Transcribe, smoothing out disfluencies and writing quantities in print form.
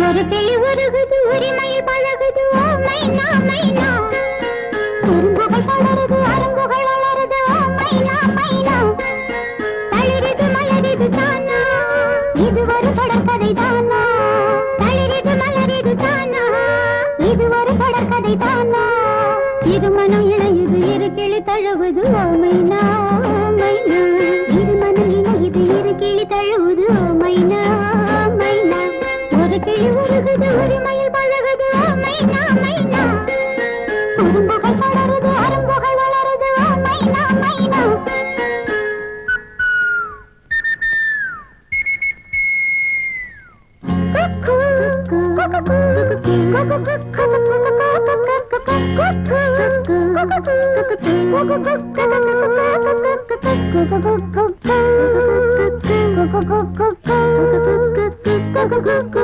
ஒரு கிளி உருகுது உரிமையில் பழகுது ஓ மைனா மைனா குறும்புகள் தொடருது அரும்புகள் வளருது ஓ மைனா மைனா தளிரிது மலரிது தானா இது ஒரு தொடர்கதை தானா தளிரிது மலரிது தானா இது ஒரு தொடர்கதை தானா இருமனம் இணையுது இரு கிளி தழுவுது ஓ மைனா மைனா இருமனம் இணையுது இரு கிளி தழுவுது ஓ மைனா மைனா ஒரு கிளி உருகுது உரிமையில் பழகுது ஓ மைனா மைனா குறும்புகள் தொடருது அரும்புகள் வளருது ஓ மைனா மைனா குக்கு